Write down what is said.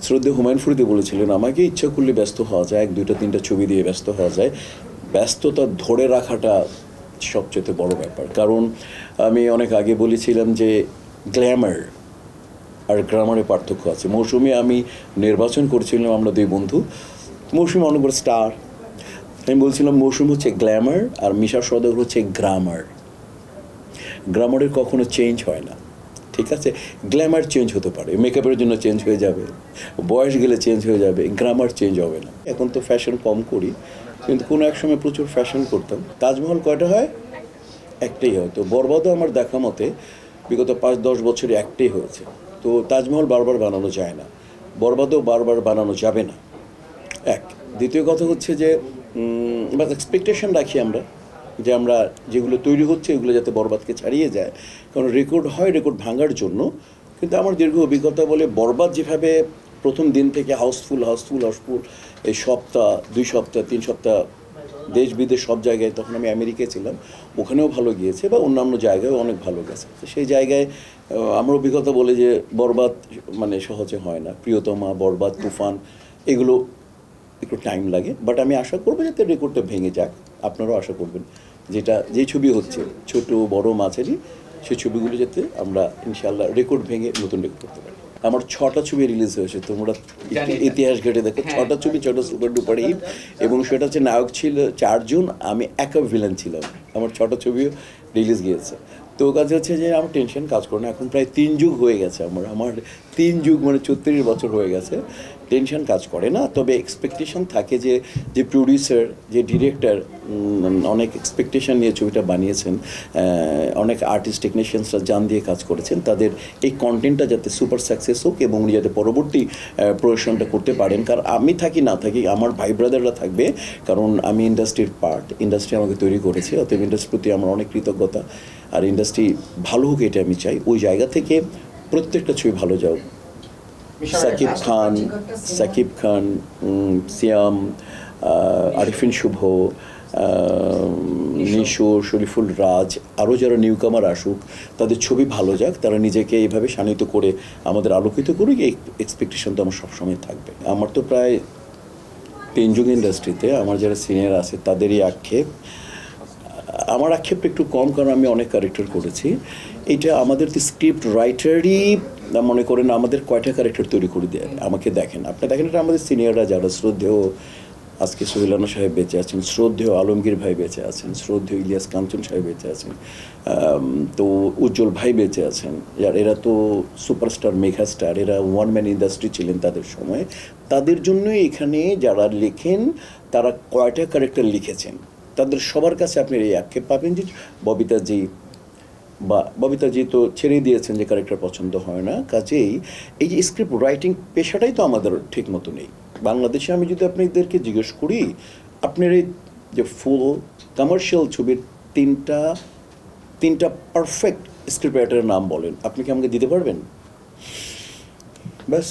শ্রদ্ধেয় হুমায়ুন ফরিদী বলেছিলেন, আমাকে ইচ্ছা করলে ব্যস্ত হওয়া যায়, 1, 2, 3টা ছবি দিয়ে ব্যস্ত হওয়া যায়, ব্যস্ততা ধরে রাখাটা সবচেয়ে বড় ব্যাপার। কারণ আমি অনেক আগে বলেছিলাম যে গ্ল্যামার আর গ্রামারে পার্থক্য আছে। মৌসুমী আমি নির্বাচন করেছিলাম, আমরা 2 বন্ধু। মৌসুমী অনেক বড় স্টার, আমি বলছিলাম মৌসুম হচ্ছে গ্ল্যামার আর মিশা সওদাগর হচ্ছে গ্রামার। গ্রামারের কখনো চেঞ্জ হয় না, ঠিক আছে? গ্ল্যামার চেঞ্জ হতে পারে, মেকআপের জন্য চেঞ্জ হয়ে যাবে, বয়স গেলে চেঞ্জ হয়ে যাবে, গ্রামার চেঞ্জ হবে না। এখন তো ফ্যাশন কম করি, কিন্তু কোনো এক সময় প্রচুর ফ্যাশন করতাম। তাজমহল কয়টা হয়? একটাই হয়। তো বরবাদও আমার দেখা মতে বিগত 5-10 বছরে একটাই হয়েছে। তো তাজমহল বারবার বানানো যায় না, বরবাদও বারবার বানানো যাবে না। এক, দ্বিতীয় কথা হচ্ছে যে বাস এক্সপেকটেশন রাখি আমরা, যে আমরা যেগুলো তৈরি হচ্ছে এগুলো যাতে বরবাদকে ছাড়িয়ে যায়। কারণ রেকর্ড হয় রেকর্ড ভাঙার জন্য। কিন্তু আমার দীর্ঘ অভিজ্ঞতা বলে বরবাদ যেভাবে প্রথম দিন থেকে হাউসফুল হাউসফুল হাউসফুল, এই সপ্তাহ 2 সপ্তাহ 3 সপ্তাহ দেশ বিদেশ সব জায়গায়, তখন আমি আমেরিকায় ছিলাম, ওখানেও ভালো গিয়েছে বা অন্যান্য জায়গায়ও অনেক ভালো গেছে। তো সেই জায়গায় আমার অভিজ্ঞতা বলে যে বরবাদ মানে সহজে হয় না। প্রিয়তমা, বরবাদ, তুফান এগুলো একটু টাইম লাগে, বাট আমি আশা করবো যাতে রেকর্ডটা ভেঙে যাক। আপনারাও আশা করবেন যেটা যেই ছবি হচ্ছে ছোট বড় মাঝারি, সেই ছবিগুলো যাতে আমরা ইনশাআল্লাহ রেকর্ড ভেঙে নতুন রেকর্ড করতে পারি। আমার 6টা ছবি রিলিজ হয়েছে, তোমরা ইতিহাস ঘেটে দেখো, 6টা ছবি, 6টা সুপার ডুপার হিট। এবং সেটা হচ্ছে নায়ক ছিল 4 জন, আমি একা ভিলেন ছিলাম। আমার 6টা ছবিও রিলিজ গিয়েছে। তো কাজ হচ্ছে যে আমার টেনশন কাজ করে না, এখন প্রায় 3 যুগ হয়ে গেছে আমার 3 যুগ মানে 34 বছর হয়ে গেছে, টেনশন কাজ করে না। তবে এক্সপেকটেশন থাকে যে যে প্রডিউসার, যে ডিরেক্টর অনেক এক্সপেকটেশন নিয়ে ছবিটা বানিয়েছেন, অনেক আর্টিস্ট টেকনিশিয়ানসরা জান দিয়ে কাজ করেছেন, তাদের এই কন্টেন্টটা যাতে সুপার সাকসেস হোক এবং উনি যাতে পরবর্তী প্রদর্শনটা করতে পারেন। কারণ আমি থাকি না থাকি, আমার ভাই ব্রাদাররা থাকবে, কারণ আমি ইন্ডাস্ট্রির পার্ট, ইন্ডাস্ট্রি আমাকে তৈরি করেছে, অতএব ইন্ডাস্ট্রির প্রতি আমার অনেক কৃতজ্ঞতা। আর ইন্ডাস্ট্রি ভালো হোক এটা আমি চাই। ওই জায়গা থেকে প্রত্যেকটা ছবি ভালো যাও। সাকিব খান, সিয়াম, আরিফিন শুভ, নিশো, শরীফুল রাজ, আরও যারা নিউ কামার আসুক, তাদের ছবি ভালো যাক, তারা নিজেকে এইভাবে শানিত করে আমাদের আলোকিত করুক, এই এক্সপেকটেশন তো আমার সবসময় থাকবে। আমার তো প্রায় 3 যুগ ইন্ডাস্ট্রিতে, আমার যারা সিনিয়র আছে তাদেরই আক্ষেপ। আমার আক্ষেপটা একটু কম, কারণ আমি অনেক ক্যারেক্টার করেছি। এটা আমাদের স্ক্রিপ্ট রাইটারই মনে করেন আমাদের কয়টা ক্যারেক্টার তৈরি করে দেয় আমাকে দেখেন, আপনি দেখেন এটা আমাদের সিনিয়ররা যারা, শ্রদ্ধেয় আজকে সোহেল রানা সাহেব বেঁচে আছেন, শ্রদ্ধেয় আলমগীর ভাই বেঁচে আছেন, শ্রদ্ধেয় ইলিয়াস কাঞ্চন সাহেব বেঁচে আছেন, তো উজ্জ্বল ভাই বেঁচে আছেন, এরা তো সুপারস্টার মেগা স্টার, এরা ওয়ান ম্যান ইন্ডাস্ট্রি ছিলেন তাদের সময়। তাদের জন্যই এখানে যারা লেখেন তারা কয়টা ক্যারেক্টার লিখেছেন, তাদের সবার কাছে আপনি এই আক্ষেপ পাবেন যে ববিতাজি তো ছেড়েই দিয়েছেন যে ক্যারেক্টার পছন্দ হয় না। কাজেই এই যে স্ক্রিপ্ট রাইটিং পেশাটাই তো আমাদের ঠিক মতো নেই বাংলাদেশে। আমি যদি আপনাদেরকে জিজ্ঞেস করি, আপনার এই যে ফুল কমার্শিয়াল ছবির তিনটা পারফেক্ট স্ক্রিপ্ট রাইটারের নাম বলেন, আপনি কি আমাকে দিতে পারবেন? ব্যাস।